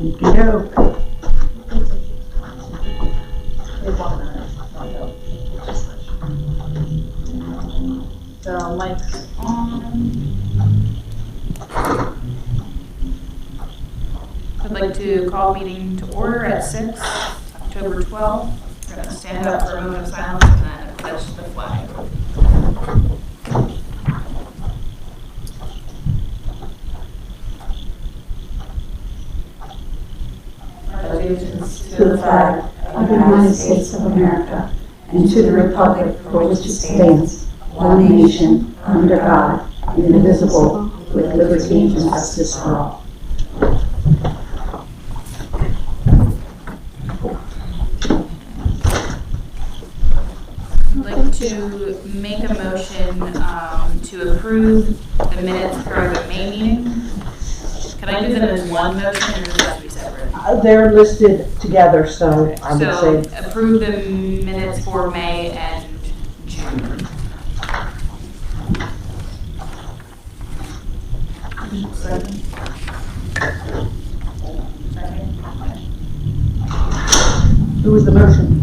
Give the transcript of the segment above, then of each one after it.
Okey-doke. So Mike's on. I'd like to call meeting to order at 6, October 12th. We're going to stand up for a moment of silence and then pledge the flag. Allegiance to the flag of the United States of America and to the republic for which it stands, one nation, under God, indivisible, with liberty and justice for all. I'd like to make a motion to approve the minutes for the May meeting. Can I do them as one motion or does it have to be separate? They're listed together, so I would So say, approve the minutes for May and June. Second. who was the motion?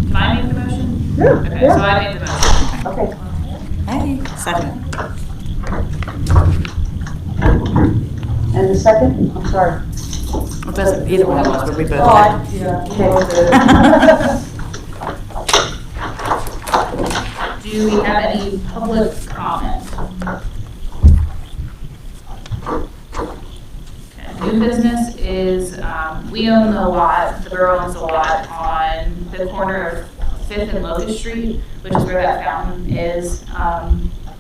Can I make the motion? Yeah, Okay, so yeah, I made the motion. okay. Hey, second. And the second? I'm sorry. It doesn't, either one of us, but we both Oh, did. yeah. Okay. Do we have any public comment? Okay, new business is, we own the lot, the borough owns the lot on the corner of 5th and Locust Street, which is where that fountain is.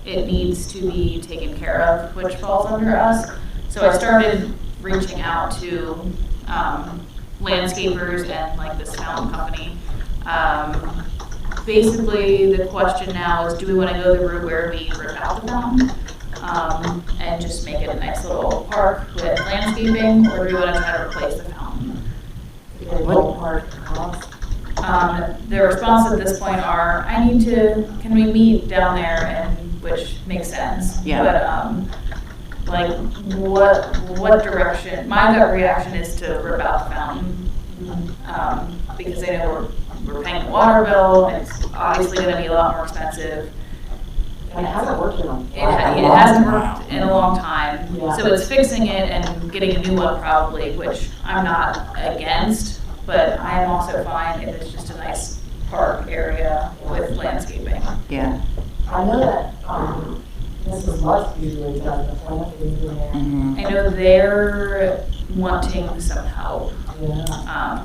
It needs to be taken care of, which falls under us. So I started reaching out to landscapers and like this fountain company. Basically, the question now is, do we want to go the route where we rip out the fountain and just make it a nice little park with landscaping, or do we want to try to replace the fountain? What part cost? The response at this point are, can we meet down there, and which makes sense. Yeah. But like, what direction? My gut reaction is to rip out the fountain, because I know we're paying the water bill, and it's obviously going to be a lot more expensive. And it hasn't worked in a It hasn't worked in a long time, Yeah. so it's fixing it and getting a new one probably, which I'm not against, but I am also fine if it's just a nice park area with landscaping. Yeah. I know that Mrs. Lutz usually does the planting in there. Mhm. I know they're wanting some help, Yeah.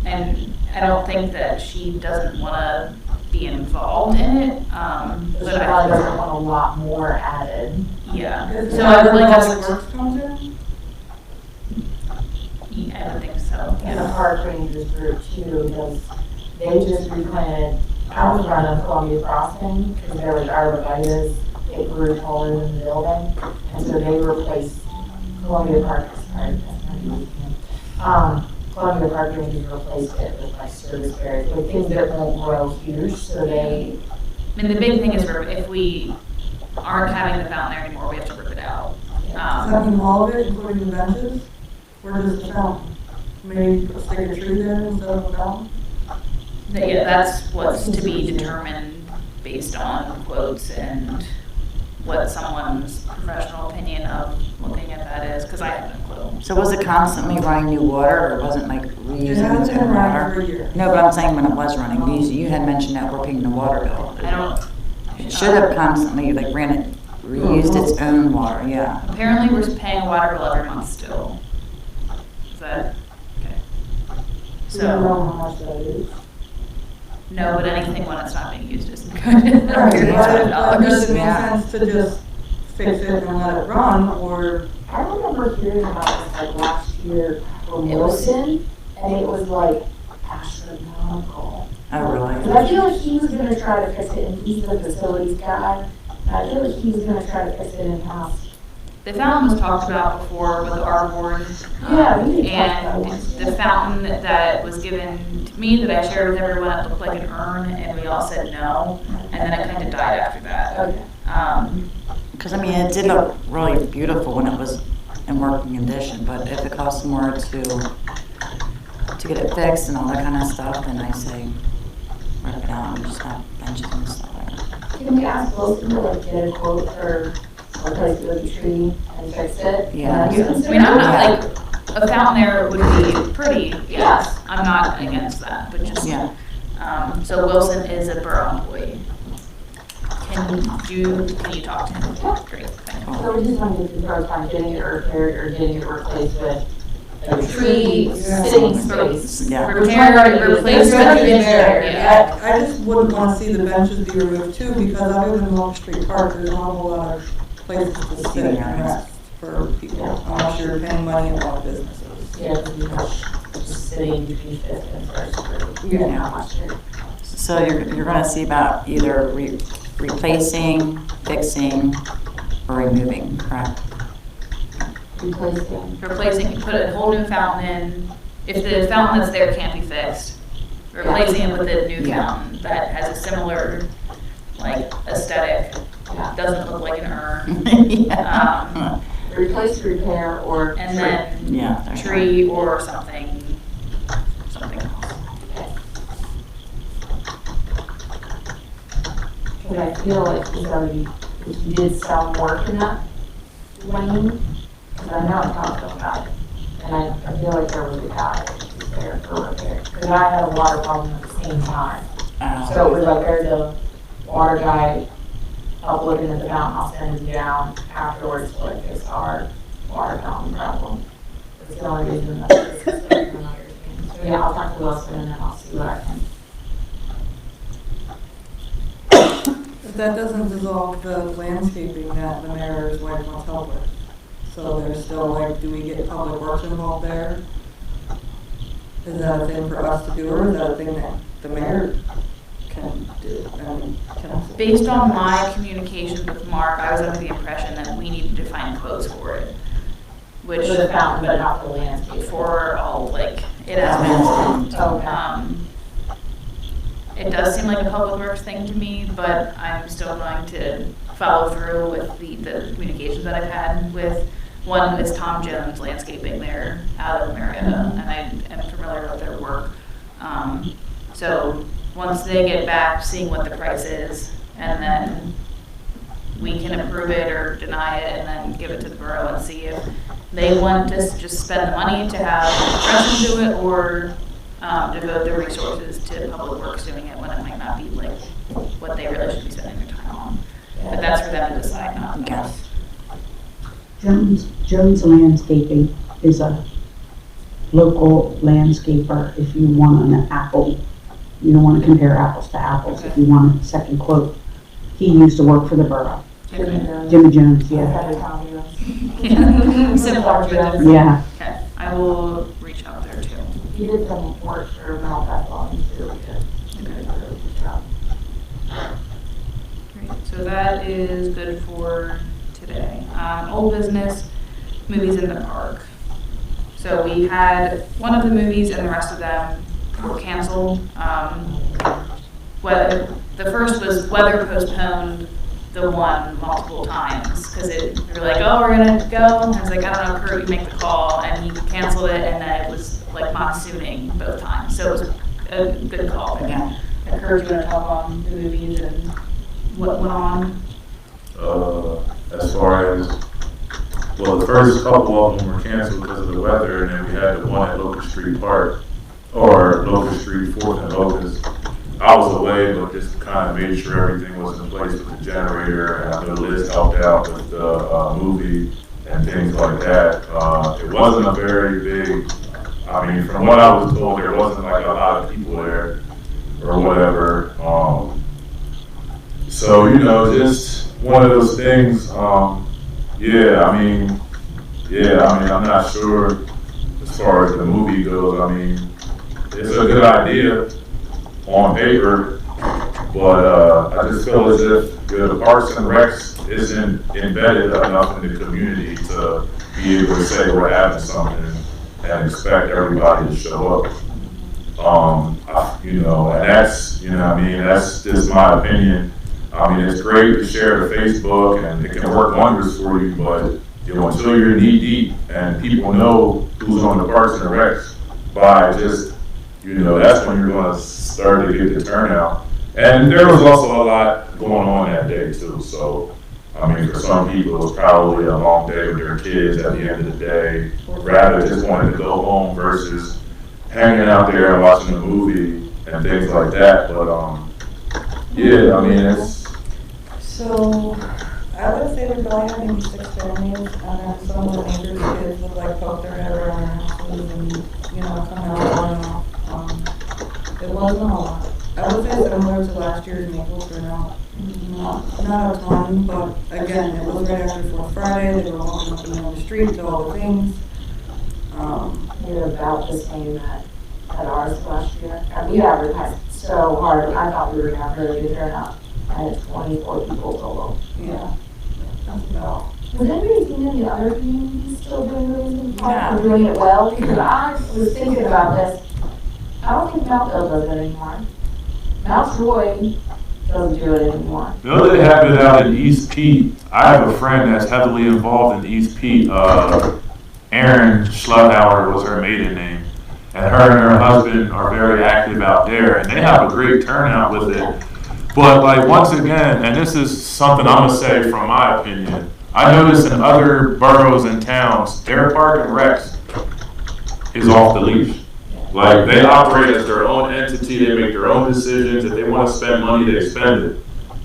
and I don't think that she doesn't want to be involved in it, She but probably doesn't want a lot more added. yeah. Is So that I would where like Public us, Works comes in? I would think so, And the yeah. park rangers group too, because they just replanted out in front of Columbia Crossing, because there was arborvitae, it grew taller than the building, and so they replaced Columbia Park, sorry, that's not even, Columbia Park rangers replaced it with like service areas, with things that won't grow huge, so they, I mean, the big thing is if we aren't having the fountain there anymore, we have to rip it out. Second all of it, including the benches? Where does the fountain? Maybe stick a tree there instead of a fountain? Yeah, that's what's to be determined based on quotes and what someone's professional opinion of looking at that is, because I have no clue. So was it constantly running new water, or wasn't like It reusing hasn't its been own around water? for a year. No, but I'm saying when it was running, you had mentioned that we're paying the water bill. I don't. It should have constantly like reused its own water, yeah. Apparently, we're paying a water bill every month still. Is that, okay. you don't know So, how much that is. no, but anything when it's not being used isn't good. Right, but $35. does it make Yeah. sense to just fix it and let it run, or? I remember hearing about this like last year for Wilson, and it was like astronomical. Oh, really? Because I feel like he was gonna try to fix it, and he's the facilities guy. And I feel like he was gonna try to fix it in-house. The fountain was talked about before with our board. Yeah, we did talk And about it. the fountain that was given to me that I shared with everyone, it looked like an urn, and we all said no. And then it kind of died after that. Okay. Because I mean, it did look really beautiful when it was in working condition, but if it costs more to get it fixed and all that kind of stuff, then I say rip it out and just have benches and stuff like that. Can we ask Wilson to like get a quote for replace the tree and fix it? Yeah. You I consider mean, I'm not that? like, a fountain there would be pretty, yes, I'm not against that, but just, Yeah. so Wilson is a borough employee. Can you talk to him? Great, thank you. So we just want to get the first time getting it repaired or getting it replaced with a tree sitting space. Yeah. Repair, replace, There's nothing in there. yeah. I just wouldn't want to see the benches be removed too, because other than Milk Street Park, there's not a whole lot of places to sit and rest for people, unless you're paying money in a lot of businesses. Yeah, because you have just sitting between fifth and first. Yeah. Not much there. So you're gonna see about either replacing, fixing, or removing, correct? Replacing. Put a whole new fountain in. If the fountain that's there can't be fixed, replacing it with a new Yeah. fountain that has a similar, like, aesthetic, Yeah. doesn't look like an urn. Yeah. Replace, repair, or. And then Yeah. there you go. tree or something else. But I feel like he's already, he did some work in that lane, because I know I talked to him about it. And I feel like there was a guy there for repair, because I had a water problem at the same time. So it was like, there's a water guy up looking at the fountain, I'll send him down afterwards to like fix our water fountain problem. It's the only reason that this is like another thing. So yeah, I'll talk to Wilson and then I'll see what I can. But that doesn't dissolve the landscaping that the mayor's wife wants help with. So there's still like, do we get public works involved there? Is that a thing for us to do, or is that a thing that the mayor can do and council? Based on my communications with Mark, I was under the impression that we needed to find quotes for it. Which, For the fountain, but not the landscape. for all, like, it has been. Okay. It does seem like a public works thing to me, but I'm still going to follow through with the communications that I've had with, one is Tom Jones Landscaping there out of Marietta, and I am familiar with their work. So once they get back, seeing what the price is, and then we can approve it or deny it, and then give it to the borough and see if they want us to just spend the money to have Preston do it, or devote their resources to public works doing it when it might not be like what they really should be spending their time on. But that's for them to decide, not us. Jones Landscaping is a local landscaper. If you want an apple, you don't want to compare apples to apples. If you want a second quote, he used to work for the borough. Jimmy Jones, yeah. Similar to them. Yeah. Okay, I will reach out there too. He did some work for Mount Bethel, and he's really good. He did a really good job. Great, so that is good for today. Old business, movies in the park. So we had one of the movies and the rest of them were canceled. The first was weather postponed the one multiple times, because they were like, oh, we're gonna go. And I was like, I don't know, Kurt, you make the call, and he canceled it, and then it was like monsooning both times. So it was a good call. Yeah. Kurt, you wanna talk on the movies and what went on? As far as, well, the first couple of them were canceled because of the weather, and then we had the one at Locust Street Park, or Locust Street, 4th and Locust. I was away, but just kind of made sure everything was in place with the generator, and I know Liz helped out with the movie and things like that. It wasn't a very big, I mean, from what I was told, there wasn't like a lot of people there or whatever. So, you know, just one of those things, I'm not sure as far as the movie goes. I mean, it's a good idea on paper, but I just feel as if the Parks and Recs isn't embedded enough in the community to be able to say we're having something and expect everybody to show up. And that's, that's just my opinion. I mean, it's great to share to Facebook and it can work wonders for you, but until you're knee deep and people know who's on the Parks and Recs by just, that's when you're gonna start to get the turnout. And there was also a lot going on that day too, so, I mean, for some people, it was probably a long day with their kids at the end of the day, rather just wanting to go home versus hanging out there and watching a movie and things like that, but, yeah, I mean, it's. So, I would say we're probably having 6 families, and then some of the neighbors' kids would like poke their head around their houses and, come out and, it wasn't a lot. I would say similar to last year's Maple turnout. Not a ton, but again, it was right after 4th Friday, they were walking up and down the street to all the things. We were about the same at ours last year. And we advertised so hard. I thought we were gonna have really good turnout. I had 24 people total. Yeah. So, has anybody seen any other communities still doing movies in the park or doing it well? Because I was thinking about this. I don't think Mountville does it anymore. Mount Troy doesn't do it anymore. They have it out in East Pete. I have a friend that's heavily involved in East Pete. Erin Schlethauer was her maiden name. And her husband are very active out there, and they have a great turnout with it. But like, once again, and this is something I'm gonna say from my opinion, I notice in other boroughs and towns, their park and recs is off the leash. Like, they operate as their own entity, they make their own decisions. If they want to spend money, they spend it.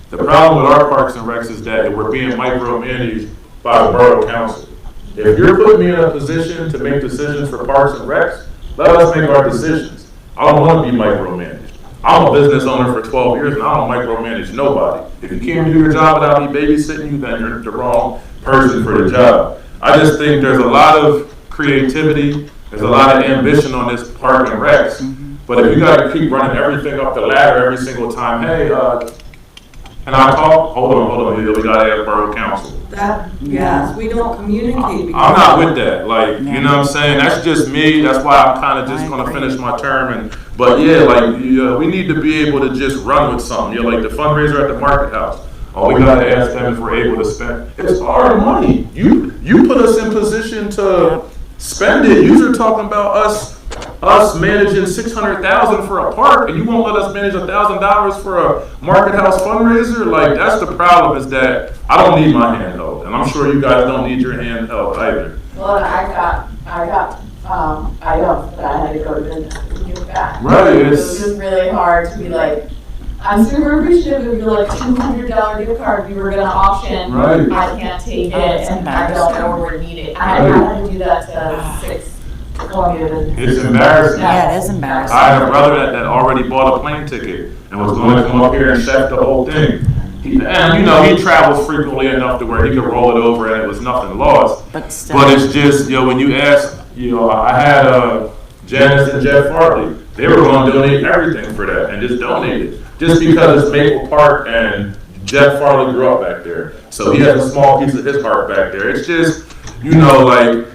The problem with our parks and recs is that we're being micromanaged by the borough council. If you're putting me in a position to make decisions for parks and recs, let us make our decisions. I don't want to be micromanaged. I'm a business owner for 12 years and I don't micromanage nobody. If you can't do your job without me babysitting you, then you're the wrong person for the job. I just think there's a lot of creativity. There's a lot of ambition on this park and recs, but if you gotta keep running everything up the ladder every single time, hey, can I talk? Hold on, we gotta have borough council. Yes, we don't communicate. I'm not with that, like, you know what I'm saying? That's just me, that's why I'm kinda just gonna finish my term, but yeah, like, we need to be able to just run with something, like the fundraiser at the Market House. All we gotta ask them if we're able to spend, it's our money. You put us in position to spend it. You're talking about us managing $600,000 for a park, and you won't let us manage $1,000 for a Market House fundraiser. Like, that's the problem, is that I don't need my hand held, and I'm sure you guys don't need your hand held either. Well, I got items, but I had to go to business to give back. Right, It was just really hard to be like, I'm super appreciative of your like $200 gift card we were gonna auction. Right. I can't take it, it's and I don't know where to need it. I had to do that to 6 Columbia businesses. It's embarrassing. Yeah, it is embarrassing. I had a brother that already bought a plane ticket and was going to come up here and chef the whole thing. And he travels frequently enough to where he could roll it over and it was nothing lost. But still. But it's just, when you ask, I had Janice and Jeff Farley. They were going to donate everything for that and just donate it. Just because it's Maple Park and Jeff Farley grew up back there. So he has a small piece of his heart back there. It's just, like,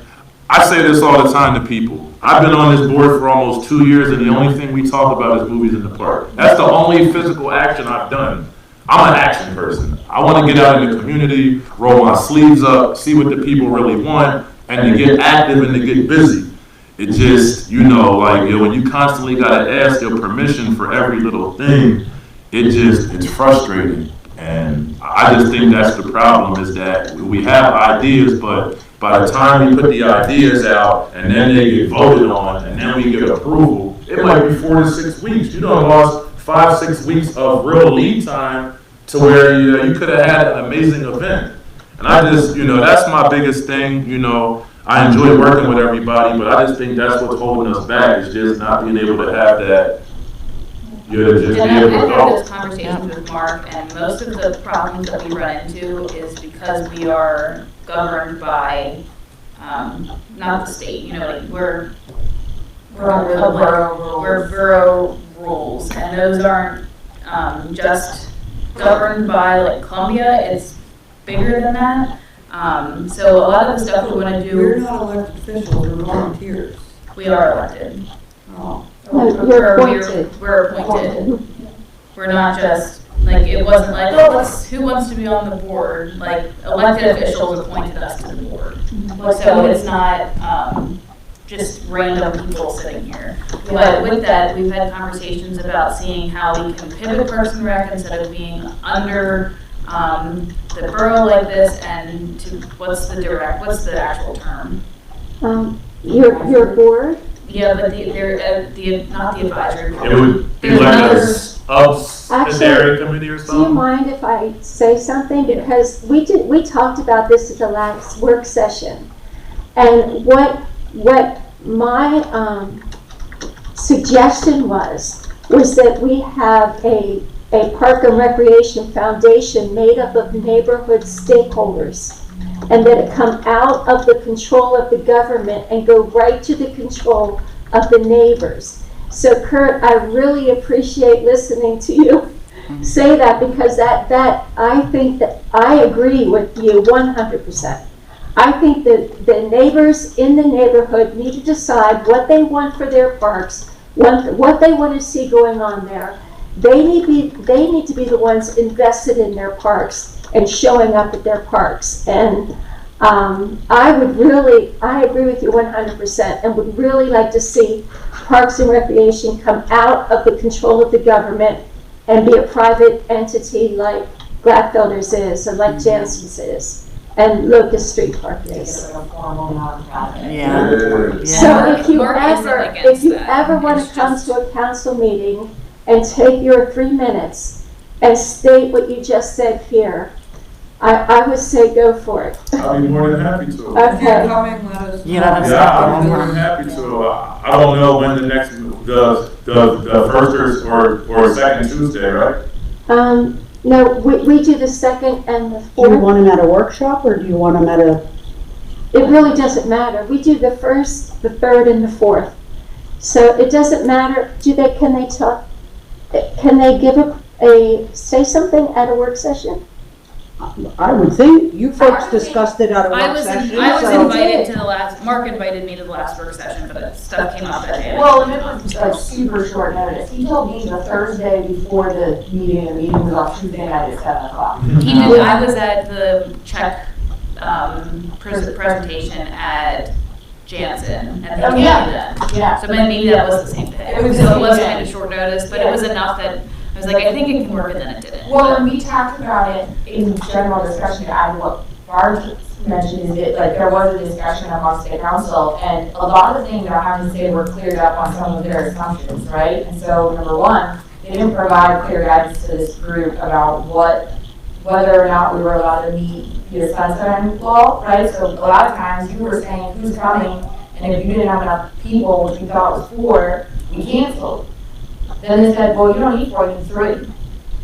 I say this all the time to people. I've been on this board for almost 2 years, and the only thing we talk about is movies in the park. That's the only physical action I've done. I'm an action person. I want to get out in the community, roll my sleeves up, see what the people really want, and to get active and to get busy. It just, when you constantly got to ask your permission for every little thing, it's frustrating. And I just think that's the problem, is that we have ideas, but by the time we put the ideas out and then they get voted on and then we get approval, it might be 4 to 6 weeks. You done lost 5-6 weeks of real lead time to where you could have had an amazing event. And I just, that's my biggest thing. I enjoy working with everybody, but I just think that's what's holding us back, is just not being able to have that. Just And be able to I've had go. this conversation with Mark, and most of the problems that we run into is because we are governed by, not the state, we're under the borough rules. We're borough rules, and those aren't, just governed by like Columbia, it's bigger than that. So a lot of the stuff we want to We're do, not elected officials, we're volunteers. we are elected. Oh. No, you're appointed. We're appointed. We're not just Like, it wasn't like, oh, who wants to be on the board? Like, elected officials appointed us to the board. So it's not, just random people sitting here. But with that, we've had conversations about seeing how we can pivot Parks and Rec instead of being under, the borough like this, and to, what's the actual term? Your board? Yeah, but not the advisory board. It would be There's like another- a secondary committee or Do you something? mind if I say something? Because we talked about this at the last work session. And what my suggestion was that we have a Park and Recreation Foundation made up of neighborhood stakeholders, and that it come out of the control of the government and go right to the control of the neighbors. So Kurt, I really appreciate listening to you say that, because that I think that I agree with you 100%. I think that the neighbors in the neighborhood need to decide what they want for their parks, what they want to see going on there. They need to be the ones invested in their parks and showing up at their parks. And I agree with you 100%, and would really like to see Parks and Recreation come out of the control of the government and be a private entity like Gladfelder's is, and like Jansen's is, and Locust Street Park is. It's like a formal nonprofit. Yeah. So if you Mark isn't against that. ever want It's to come just- to a council meeting and take your 3 minutes and state what you just said here, I would say go for it. I'd be more than happy to. If you're Okay. coming, let us know. You let us Yeah, I'm more than happy to. I don't know when the next, the first or second Tuesday, right? No, we do the second and the Do you fourth. want them at a workshop, or do you want them at a, It really doesn't matter. We do the first, the third, and the fourth. So it doesn't matter. Can they talk? Can they give say something at a work session? I would think, you folks discussed it at a I work was session, invited so. to the last, Mark invited me to the last work session, but stuff came up that day. Well, and it was like super short notice. He told me the Thursday before the meeting was on Tuesday night at 7 o'clock. He did, I was at the check, presentation at Jansen, and Oh, he yeah. did. Yeah. So maybe that was the same day. It was So the it was same kind of day. short notice, but it was enough that I was like, I think it can work, and then it didn't. Well, and we talked about it in general discussion, what Barb mentioned is that, like, there was a discussion amongst the council, and a lot of things I have to say were cleared up on some of their assumptions, right? And so, number one, they didn't provide clear guidance to this group about whether or not we were allowed to meet the sunshine law, right? So a lot of times you were saying who's coming, and if you didn't have enough people, which we thought was 4, we canceled. Then they said, well, you don't need 4, you need 3.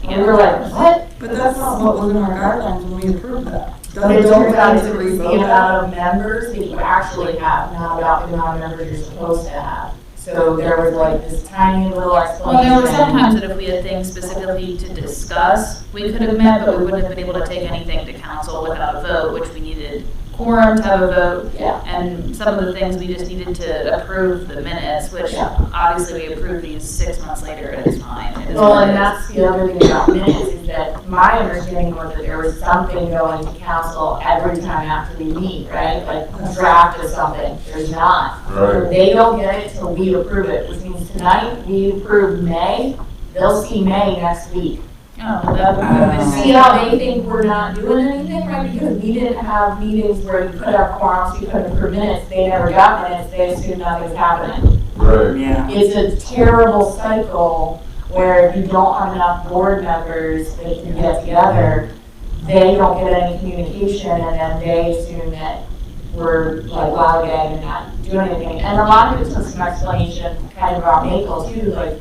And we were like, what? But that's not what was in our guidelines when we approved that. But it turns out it's Doesn't the revoke that? amount of members that you actually have, not about the amount of members you're supposed to have. So there was like this tiny little explanation. Well, there were some times that if we had things specifically to discuss, we could have met, but we wouldn't have been able to take anything to council without a vote, which we needed quorum to have a vote. Yeah. And some of the things we just needed to approve the minutes, which obviously we approved these 6 months later, and it's fine. It is Well, what it and is. that's the other thing about minutes is that my understanding was that there was something going to council every time after we meet, right? Like a draft or something. There's not. Right. They don't get it till we approve it, which means tonight we approved May. They'll see May next week. Oh, that would See how they think we're not doing anything, right? Because we didn't have meetings where you could have quorums, you couldn't approve minutes. They never got minutes. They assumed nothing's happening. Right. Yeah. It's a terrible cycle where if you don't have enough board members that can get together, they don't get any communication, and then they assume that we're like lollygagging and not doing anything. And a lot of it took some explanation kind of about Maple too, like,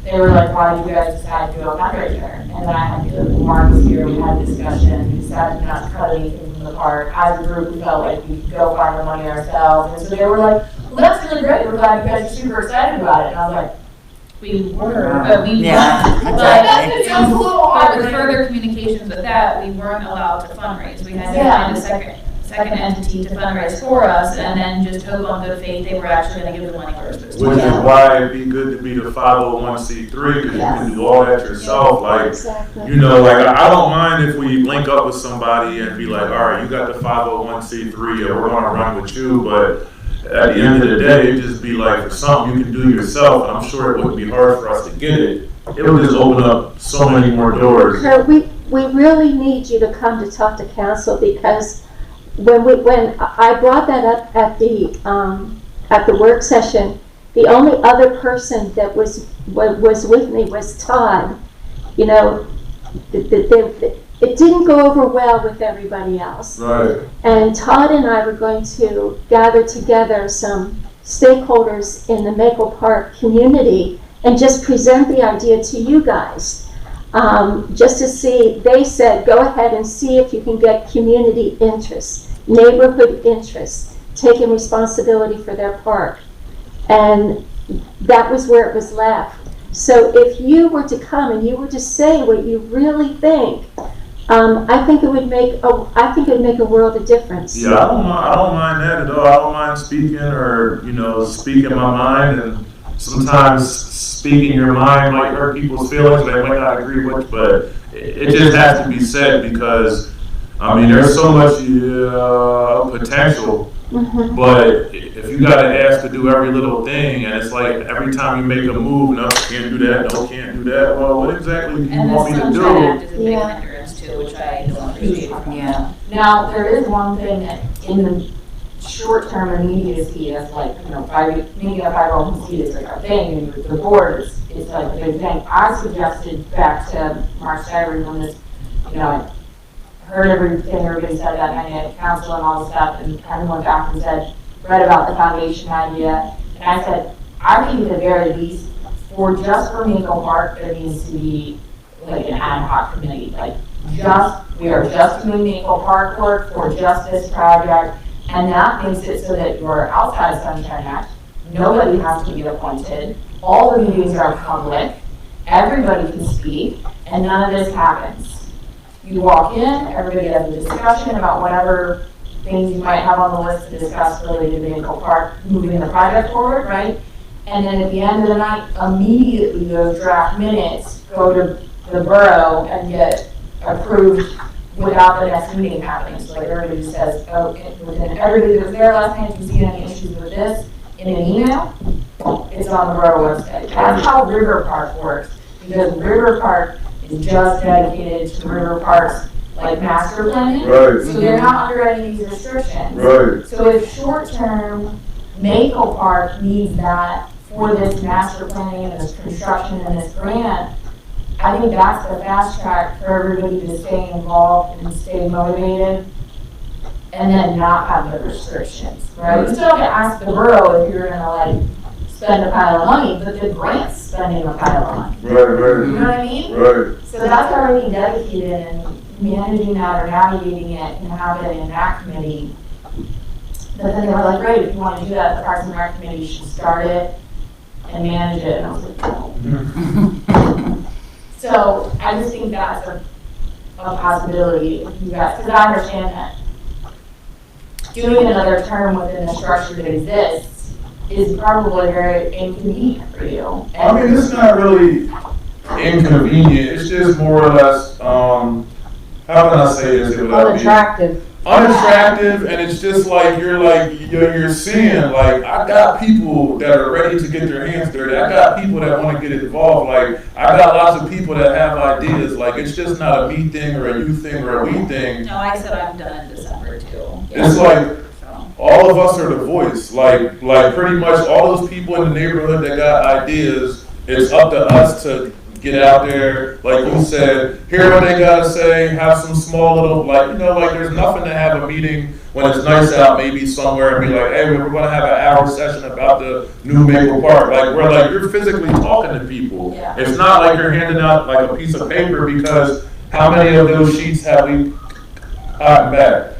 they were like, why did you guys decide to do a fundraiser? And then I had to, Mark was here, we had a discussion, we decided not to cut anything from the park. As a group, we felt like we could go find the money ourselves. And so they were like, well, that's really great, we're glad you guys are super excited about it. And I was like, We were, but we Yeah, weren't. exactly. it sounds a little But hard. with further communications with that, we weren't allowed to fundraise. We had to Yeah. find a second entity to fundraise for us, and then just hope on good faith they were actually gonna give the money where it's supposed to Which go. is why it'd be good to be the 501c3, because you can do all that yourself, like, Exactly. you know, like, I don't mind if we link up with somebody and be like, all right, you got the 501c3, and we're gonna run with you, but at the end of the day, it'd just be like, for something you can do yourself, and I'm sure it wouldn't be hard for us to get it, it would just open up so many more doors. No, we really need you to come to talk to council, because when I brought that up at the work session, the only other person that was with me was Todd. You know, it didn't go over well with everybody else. Right. And Todd and I were going to gather together some stakeholders in the Maple Park community and just present the idea to you guys. Just to see, they said, go ahead and see if you can get community interest, neighborhood interest, taking responsibility for their park. And that was where it was left. So if you were to come and you were to say what you really think, I think it would make a world of difference. Yeah, I don't mind that at all. I don't mind speaking or, you know, speaking my mind, and sometimes speaking your mind might hurt people's feelings. They might not agree with, but it just has to be said, because, I mean, there's so much potential, Mhm. but if you gotta ask to do every little thing, and it's like every time you make a move, no, can't do that, no, can't do that, well, what exactly do you And the want me to Sunshine do? Act is a big Yeah. hindrance too, which I don't appreciate. Yeah. Now, there is one thing that in the short-term immediacy is like, you know, making a 501c is like our thing, and the board is like the big thing. I suggested back to Mark Stiver when this, you know, I heard everything everybody said that night at council and all this stuff, and kind of went back and said, read about the foundation idea, and I said, I think at the very least, for Maple Park, there needs to be like an ad hoc committee, like we are just doing Maple Park work for just this project, and that makes it so that you're outside of Sunshine Act, nobody has to be appointed, all the meetings are public, everybody can speak, and none of this happens. You walk in, everybody has a discussion about whatever things you might have on the list to discuss related to Maple Park, moving the project forward, right? And then at the end of the night, immediately those draft minutes go to the borough and get approved without the next meeting happening. So like everybody says, oh, within everybody that was there last night, if you see any issues with this in an email, it's on the borough website. That's how River Park works, because River Park is just dedicated to River Park's like master planning. Right. So they're not under any of these restrictions. Right. So if short-term Maple Park needs that for this master planning and this construction and this grant, I think that's the fast track for everybody to stay involved and stay motivated and then not have the restrictions, right? You still get asked the borough if you're gonna like spend a pile of money, but the grant's spending a pile of money. Right, You right, know what I mean? right. So that's already dedicated, and managing that or navigating it and have it in that committee. But then they were like, great, if you want to do that, the Parks and Rec committee should start it and manage it. And I was like, no. So I just think that's a possibility if you guys, because I understand that doing another term within the structure that exists is probably very inconvenient for you. I mean, it's not really inconvenient, it's just more or less, how can I say this without being Unattractive. unattractive, and it's just like you're seeing, like, I got people that are ready to get their hands dirty. I got people that want to get involved. Like, I got lots of people that have ideas. Like, it's just not a me thing or a you thing or a we thing. No, I said I'm done in December too. It's like So, all of us are the voice. Like pretty much all those people in the neighborhood that got ideas. It's up to us to get out there, like you said, hear what they gotta say, have some small little, like, you know, like there's nothing to have a meeting when it's nice out, maybe somewhere, and be like, hey, we're gonna have an hour session about the new Maple Park. Like, we're like, you're physically talking to people. Yeah. It's not like you're handing out like a piece of paper, because how many of those sheets have we gotten back?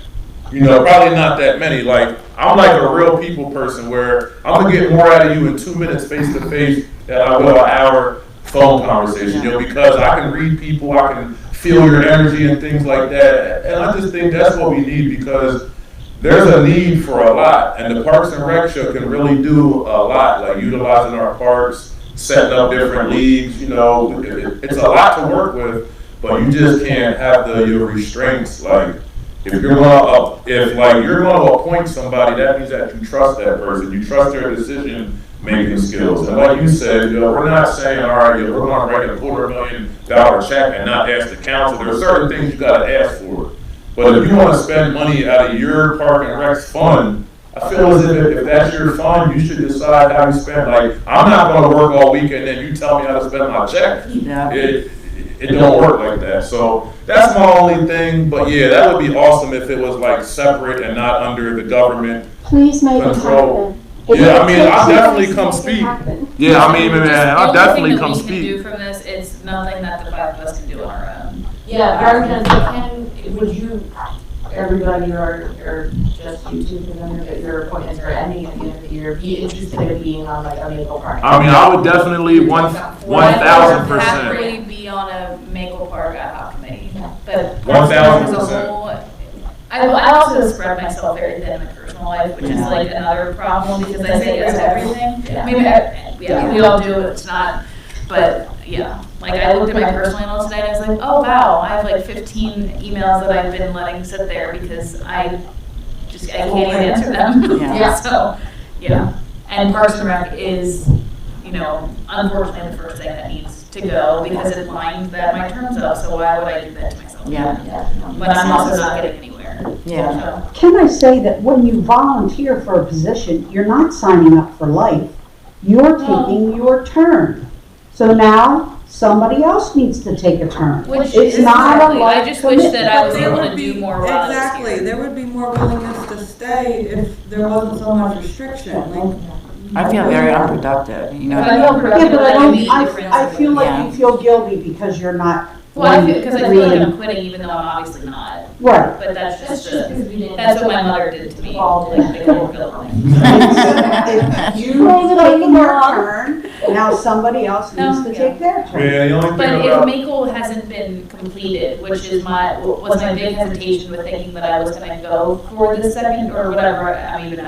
You know, probably not that many. Like, I'm like a real people person where I'm gonna get more out of you in 2 minutes face to face than I will an hour phone conversation, you know, because I can read people, I can feel your energy and things like that. And I just think that's what we need, because there's a need for a lot, and the Parks and Rec show can really do a lot, like utilizing our parks, setting up different leagues, you know, it's a lot to work with, but you just can't have your restraints, like, if you're gonna appoint somebody, that means that you trust that person, you trust their decision-making skills, and like you said, you know, we're not saying, all right, we're gonna write a $250,000 check and not ask the council, there are certain things you gotta ask for. But if you want to spend money out of your Park and Rec's fund, I feel as if that's your fund, you should decide how you spend. Like, I'm not going to work all weekend, then you tell me how to spend my check. Yeah. It don't work like that. So that's my only thing. But yeah, that would be awesome if it was like separate and not under the government Please make it control. happen. Yeah, I mean, I'll definitely come speak. Yeah, I mean, man, I'll definitely come The only thing that we can do speak. from this is nothing that the five of us can do on our own. Yeah, I was gonna say, would you, everybody or just you two, remember that your appointments are ending at the end of the year, be interested in being on like a Maple Park? I mean, I would definitely 1,000%. Happily be on a Maple Park ad hoc committee, but 1,000%. as a whole, I also spread myself very thin in my personal life, which is like another problem because I say yes to everything. I mean, yeah, we all do, it's not, but yeah. Like I looked at my personal email today and I was like, oh wow, I have like 15 emails that I've been letting sit there because I can't even answer them. Yeah. So, yeah. And Parks and Rec is, you know, unfortunately the first thing that needs to go because it lined that my term's up, so why would I do that to myself? Yeah. But I'm also not getting anywhere. Yeah. So, Can I say that when you volunteer for a position, you're not signing up for life. You're taking your turn. So now, somebody else needs to take a turn. which It's is not a exactly, I life just wish that I was But there able to would be- do more while I was Exactly, here. there would be more willingness to stay if there wasn't so much restriction, like, I feel very unproductive, you know. If I feel Yeah, productive, but I I don't, make a difference. I feel like Yeah. you feel guilty because you're not. Well, because I feel like I'm quitting even though I'm obviously not. Right. But that's That's just, just because we didn't. that's what my mother did to me. Fall Like, they couldn't feel me. You're taking your turn, now somebody else needs to No, take their turn. Yeah, the only But thing if about, Maple hasn't been completed, which is was my big hesitation with thinking that I was gonna go for the second or whatever, I don't even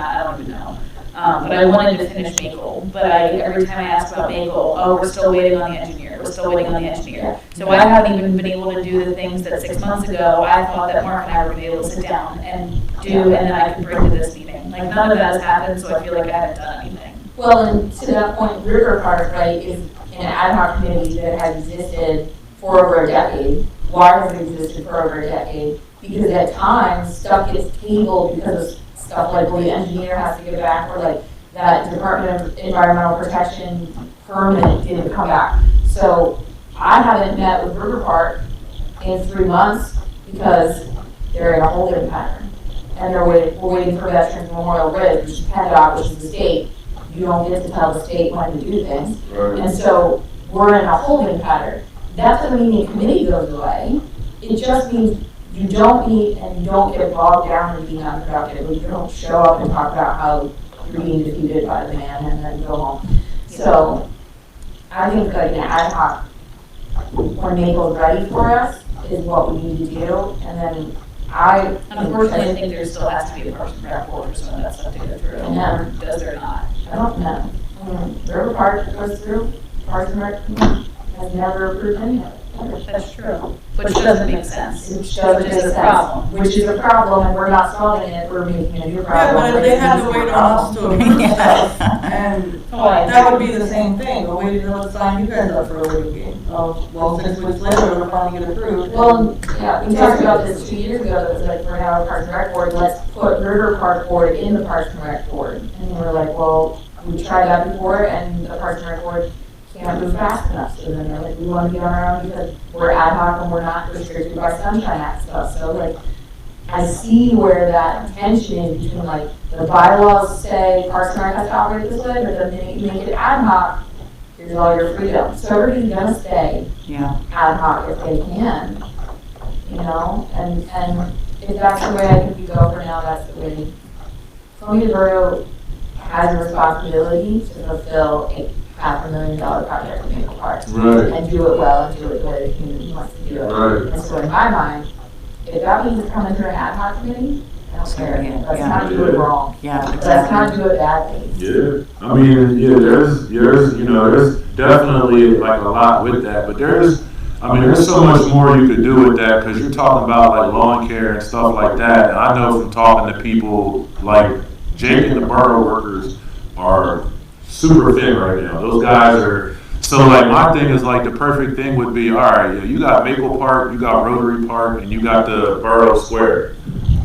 know. But I wanted to finish Maple, but every time I ask about Maple, oh, we're still waiting on the engineer, we're still waiting on the engineer. So I haven't even been able to do the things that 6 months ago, I thought that Mark and I were gonna be able to sit down and do, and then I could bring to this meeting. Like, none of that has happened, so I feel like I haven't done anything. Well, and to that point, River Park, right, is an ad hoc committee that has existed for over a decade. Why has it existed for over a decade? Because at times, stuff gets tabled because of stuff like, well, the engineer has to get back, or like that Department of Environmental Protection permit didn't come back. So I haven't met with River Park in 3 months because they're in a holding pattern. And we're waiting for Veterans Memorial Bridge, which is PennDOT, which is the state. You don't get to tell the state when to do things. right. And so we're in a holding pattern. That doesn't mean the committee goes away. It just means you don't meet and you don't get bogged down in being unproductive. You don't show up and talk about how you're being defeated by the man and then go home. So I think that an ad hoc, when Maple's ready for us, is what we need to do. And then Unfortunately, I think there still has to be a Parks and Rec board or some of that stuff to go through, Yeah. or does there not? I don't know. River Park goes through, Parks and Rec has never approved any of it. That's true, which doesn't make sense. Which doesn't Which make is a sense. problem. Which is a problem, and we're not solving it, we're making a new yeah, problem. but if they had to wait on us to approve stuff, and Oh, I that would be the same thing, but wait until it's sign you guys up for a waiting game. Oh, well, 6 weeks later, it'll finally get approved. Well, yeah, we talked about this 2 years ago, that was like, we're now a Parks and Rec board, let's put River Park board in the Parks and Rec board. And we're like, well, we tried that before, and the Parks and Rec board can't move fast enough, so then they're like, we want to be on our own because we're ad hoc and we're not restricted by Sunshine Act stuff, so like, I see where that tension is between like, the bylaws say Parks and Rec has to operate this way, but then they make it ad hoc, here's all your freedom. So everybody's gonna stay Yeah. ad hoc if they can, you know, and if that's the way I think we go for now, that's the way. Columbia Borough has a responsibility to fulfill a $500,000 project in Maple Park. Right. And do it well and do it good, the community wants to do it. Right. And so in my mind, if that means it's coming through an ad hoc committee, Let's Yeah. not do it wrong. Yeah, Let's not exactly. do it badly. Yeah, I mean, yeah, there's definitely like a lot with that, but there's so much more you could do with that, because you're talking about like lawn care and stuff like that. And I know from talking to people, like Jake and the borough workers are super thin right now. Those guys are, so like my thing is like the perfect thing would be, all right, yeah, you got Maple Park, you got Rotary Park, and you got the Borough Square.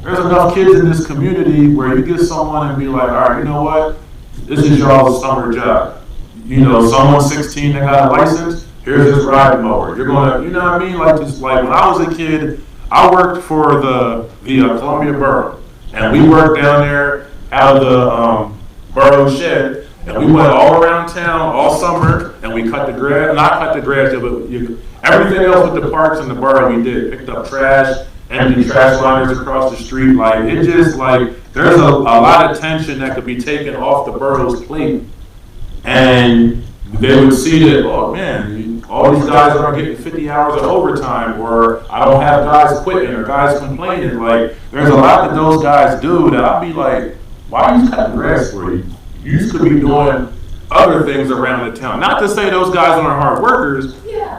There's enough kids in this community where you get someone and be like, all right, you know what? This is y'all's summer job. You know, someone's 16 that got a license, here's this riding mower. You're gonna, you know what I mean? Like just like when I was a kid, I worked for the Columbia Borough, and we worked down there out of the borough shed, and we went all around town all summer, and we cut the grass, not cut the grass, but everything else with the parks and the borough we did, picked up trash, empty trash liners across the street. Like it just like there's a lot of tension that could be taken off the borough's plate, and they would see that, oh man, all these guys aren't getting 50 hours of overtime, or I don't have guys quitting or guys complaining. Like there's a lot that those guys do that I'd be like, why are you cutting grass for you? You could be doing other things around the town. Not to say those guys aren't hard workers,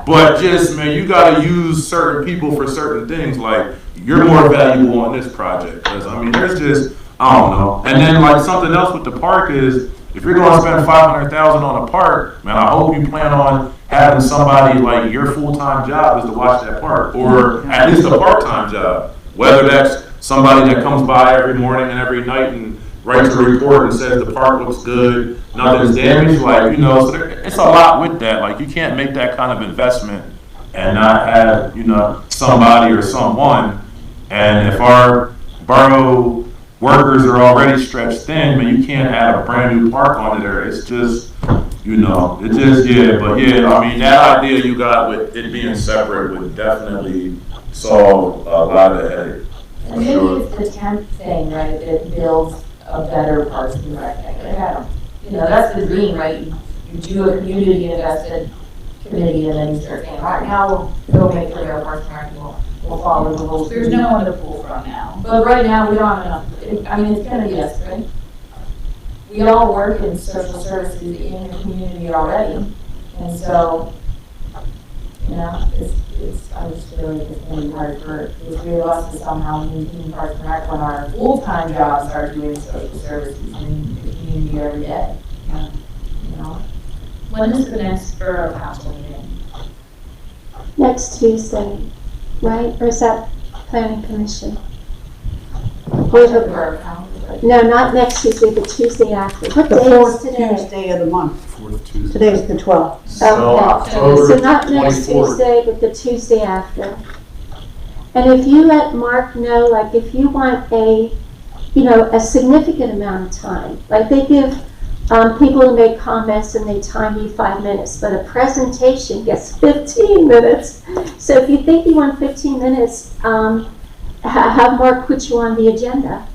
but just, man, you got to use certain people for certain things. Like, you're more valuable on this project. Because, I mean, there's just, I don't know. And then, like, something else with the park is, if you're going to spend $500,000 on a park, man, I hope you plan on having somebody, like, your full-time job is to watch that park. Or at least a part-time job. Whether that's somebody that comes by every morning and every night and writes a report and says the park looks good, nothing's damaged, like, you know, so it's a lot with that. Like, you can't make that kind of investment and not have, you know, somebody or someone. And if our borough workers are already stretched thin, man, you can't add a brand new park onto there. It's just, you know, it just, yeah. But yeah, I mean, that idea you got with it being separate would definitely solve a lot of headache. And maybe it's the 10th thing, right, that builds a better Parks and Rec thing. Like, I don't, you know, that's the dream, right? You do a community invested committee, and then you start saying, all right, now we'll make sure our Parks and Rec will follow the rules. There's no one to pull from now. But right now, we don't have enough. I mean, it's gonna be us, right? We all work in social services in the community already, and so, you know, I just feel like it's gonna be hard for the three of us to somehow maintain Parks and Rec when our full-time jobs are doing social services in the community every day. You know? When is the next borough council meeting? Next Tuesday, right? Or is that planning commission? Or the- Borough council, right? No, not next Tuesday, the Tuesday after. What The day is fourth today? Tuesday of the month. Fourth Tuesday. Today's the 12th. So Okay. October So not next 24th. Tuesday, but the Tuesday after. And if you let Mark know, like if you want a, you know, a significant amount of time, like they give people to make comments and they time you 5 minutes, but a presentation gets 15 minutes. So if you think you want 15 minutes, have Mark put you on the agenda.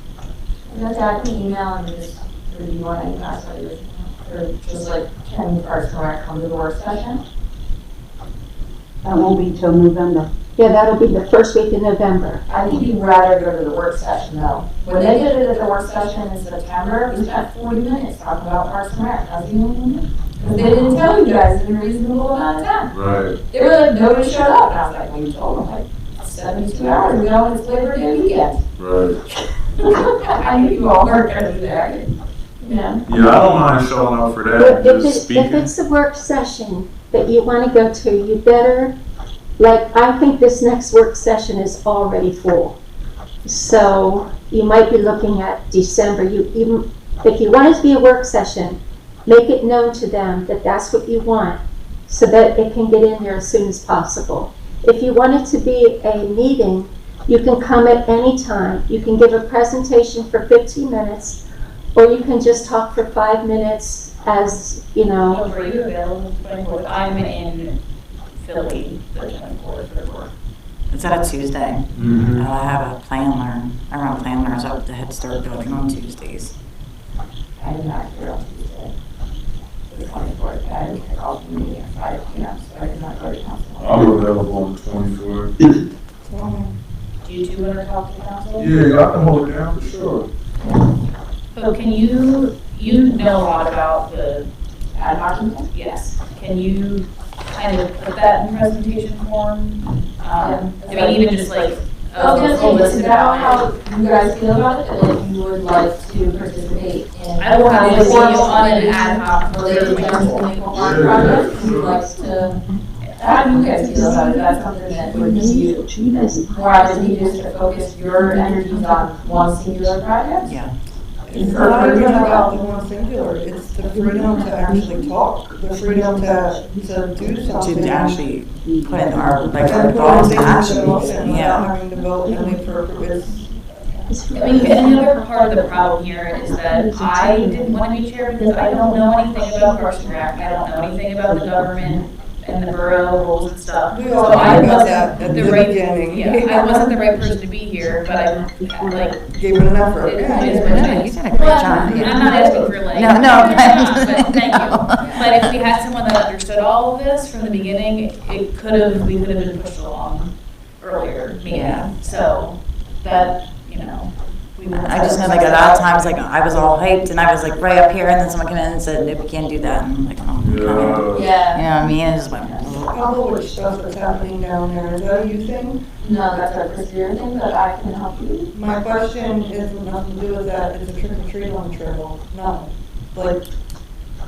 And then I can email and just review on any past ideas, or just like, can Parks and Rec come to the work session? That won't be till November. Yeah, that'll be the first week in November. I think you'd rather go to the work session though. When they did it at the work session in September, we spent 40 minutes talking about Parks and Rec. I was the only one. Because they didn't tell you guys in a reasonable amount of time. Right. They were like, nobody showed up. And I was like, well, you told them like 72 hours ago, it's Labor Day weekend. Right. I knew you all weren't going to be there. Yeah. Yeah, I don't mind showing up for that But and just if speaking. it's a work session that you want to go to, you better, like, I think this next work session is already full. So you might be looking at December. If you want it to be a work session, make it known to them that that's what you want so that it can get in there as soon as possible. If you want it to be a meeting, you can come at any time. You can give a presentation for 15 minutes, or you can just talk for 5 minutes as, you know. Are you available the 24th? I'm in Philly the 24th for work. Is that a Tuesday? Mhm. I have a planner. I run planners up at the Head Start building on Tuesdays. I did not hear on Tuesday. The 24th, I had to kick off the meeting at 5 p.m., so I did not go to council. I'm available on the 24th. Do you two want to talk to the council? Yeah, y'all can hold it down for sure. So can you know a lot about the Ad hoc committee? yes, can you kind of put that in presentation form? I mean, even just like I was a gonna say, list is about that how you guys feel about it, and if you would like to participate in? I will have to see you on an committee ad hoc related to related the Maple Farm Yeah. project, if you'd like to, how do you guys feel about it? That's something that would give you more advantageous to focus your energies on one singular project? Yeah. It's not even about the one singular, it's the freedom to actually talk, the freedom to do something. To actually put in our, like, our And put thoughts things and into actions, motion without yeah. having to vote any purpose. I mean, and the other part of the problem here is that I didn't want to be chair because I don't know anything about Parks and Rec. I don't know anything about the government and the borough rules and stuff. We So all I knew about wasn't that at the the right, beginning. yeah, I wasn't the right person to be here, but I, like, Gave it an effort. it Yeah. is No, what you it is. did a great Well, job. I'm not asking for like. No, no. But thank you. But if we had someone that understood all of this from the beginning, we could have been pushed along earlier, maybe. Yeah. So that, you know, we were. I just know like a lot of times, like I was all hyped and I was like right up here and then someone came in and said, nope, we can't do that. And I'm like, oh, okay. You know Yeah. Yeah. what I mean? It just went, All the stuff that's happening down there, is that a you thing? No, that's a procedure thing, but I can help you. My question is nothing to do with that, it's a trick or treat on the trail, not like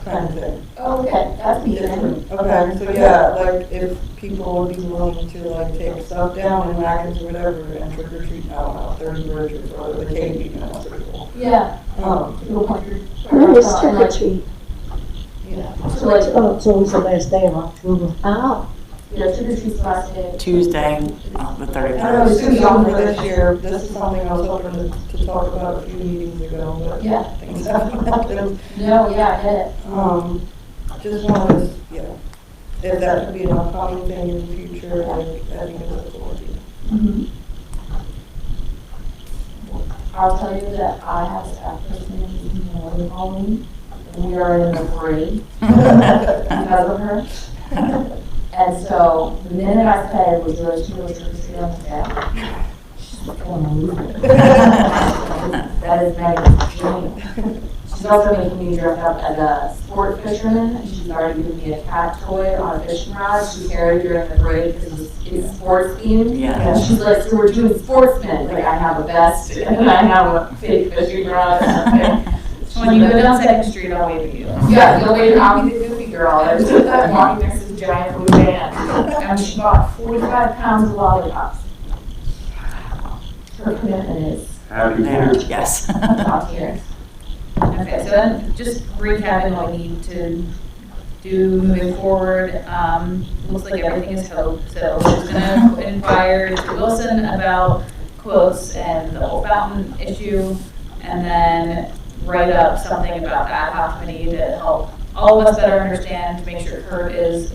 kind of thing. Okay, that's me then. Okay, so yeah, like if people would be willing to like take stuff down in wagons or whatever and trick or treat, I don't know, 30 Bridges or the cave, you know, that's pretty cool. Yeah. Um, When is trick or treat? yeah. So like, Oh, it's always the last day of October. Oh. yeah, trick or treat's the last day. Tuesday, the I know 31st. it's too young for this year, this is something I was hoping to talk about a few meetings ago, but Yeah. things haven't happened. No, yeah, I get it. Just wanted to, yeah, if that could be an upcoming thing in the future, like, I think it's a cool idea. I'll tell you that I have a staff person who's more than Halloween. We are in the parade because of her. And so the minute I said, would you like to go trick or treat on Saturday? She's going to lose it. That is Megan's dream. She's also making me dress up as a sport fisherman. She's already given me a cat toy on a fishing rod. She carried during the parade because it's sports themed. Yeah. And she's like, so we're doing sportsmen. Like I have a vest and I have a fake fishing rod. When you go down Second Street, I'll wave at you. Yeah, you'll wait, I'll be the goofy girl. I was just walking next to this giant blue van. And she bought 45 pounds of lollipops. Her commitment is Happy There, Fourth. yes. top tier. Okay, so then just recapping what we need to do moving forward. Looks like everything is hope, so we're just gonna inquire to Wilson about quotes and the whole fountain issue, and then write up something about the ad hoc committee to help all of us better understand, to make sure Kurt is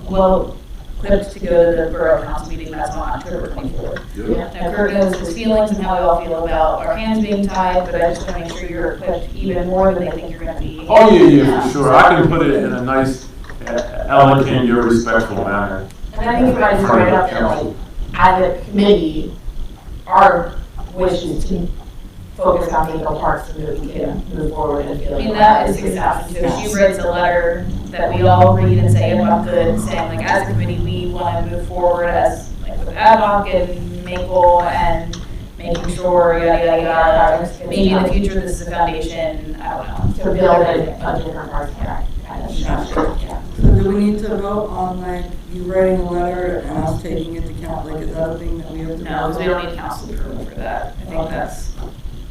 well equipped to go to the borough council meeting that's on October 24th. Yep. Now Kurt knows his feelings and how we all feel about our hands being tied, but I just want to make sure you're equipped even more than they think you're going to be. Oh, yeah, for sure. I can put it in a nice, elegant, yet respectful manner. And I think you guys write up that like, as a committee, our wish is to focus on Maple Park so that we can move forward and feel I like. mean, that is exactly, so she writes a letter that we all read and say, I'm good, saying like, as a committee, we want to move forward as, like, with ad hoc and Maple and making sure, yada, yada, yada. Maybe in the future, this is a foundation, I don't know. To build a different park kind of structure, yeah. So do we need to vote on like you writing a letter and us taking it to count, like is that a thing that we have to? No, because we don't need council approval for that. I think that's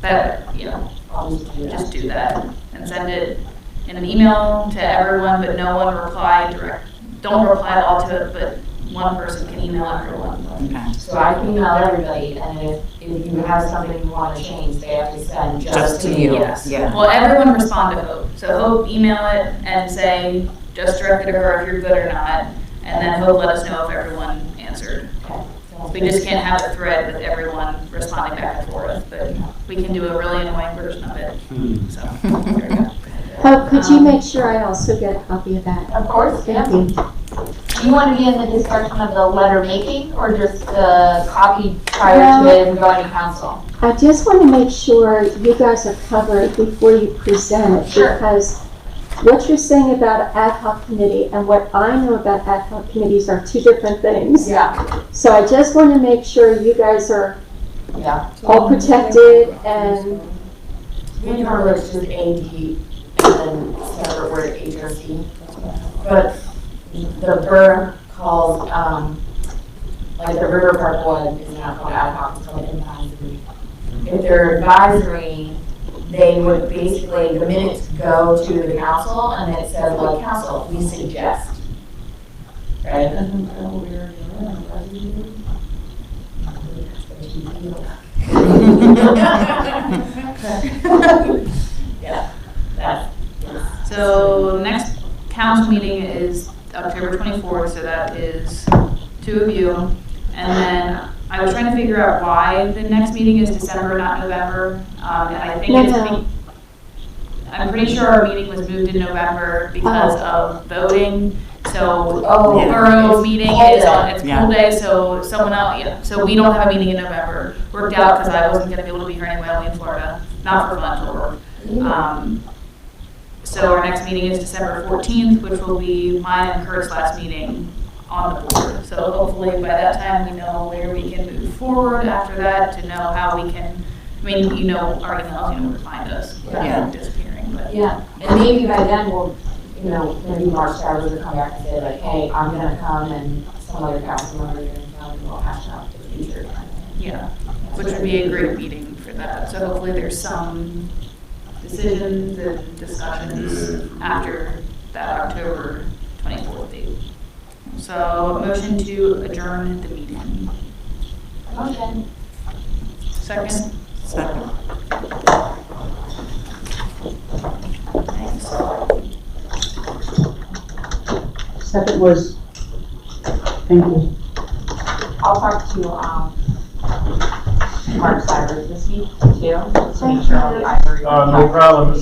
better, you know, I'll just do that. just do that and send it in an email to everyone, but no one reply direct. Don't reply all to it, but one person can email everyone. Okay. So I can email everybody, and if you have something you want to change, they have to send just to you. Yes. Yeah. Well, everyone respond to Hope. So Hope, email it and say, just direct it to her if you're good or not. And then Hope let us know if everyone answered. We just can't have a thread with everyone responding back and forth, but we can do a really annoying version of it. So, there we go. Could you make sure I also get a copy of that? Of course, yeah. Thank you. Do you want to be in the discussion of the letter making, or just the copy prior to it and going to council? I just want to make sure you guys are covered before you present. Sure. Because what you're saying about ad hoc committee and what I know about ad hoc committees are two different things. Yeah, So I just want to make sure you guys are yeah. all protected and, We normally it's just AD and then separate word HRC. But the borough calls, like the River Park one is not called ad hoc, it's called advisory. If they're advisory, they would basically, the minutes go to the council and it says, well, council, we suggest. Right? Yeah, that's. So next council meeting is October 24th, so that is 2 of you. And then I was trying to figure out why the next meeting is December, not November. And I think No, it's, no. I'm pretty sure our meeting was moved in November because of voting. So Oh, borough it's meeting poll is on, day. it's Yeah. pool day, so someone else, yeah, so we don't have a meeting in November. Worked out because I wasn't gonna be able to be here anyway, I'll be in Florida, not for fun, for work. So our next meeting is December 14th, which will be mine and Kurt's last meeting on the board. So hopefully by that time, we know where we can move forward after that, to know how we can, I mean, you know, our emails, you know where to find us, without Yeah. disappearing, but. Yeah, and maybe by then we'll, you know, maybe Mark Stowers will come back and say like, hey, I'm gonna come and some other council members are gonna come and we'll hash out the future. Yeah, which would be a great meeting for that. So hopefully there's some decisions and discussions after that October 24th date. So motion to adjourn the meeting. Okay. Second? Second. Thanks. Second was, thank you. I'll talk to, Mark Stowers this week too, to make sure all the ivory. No problem.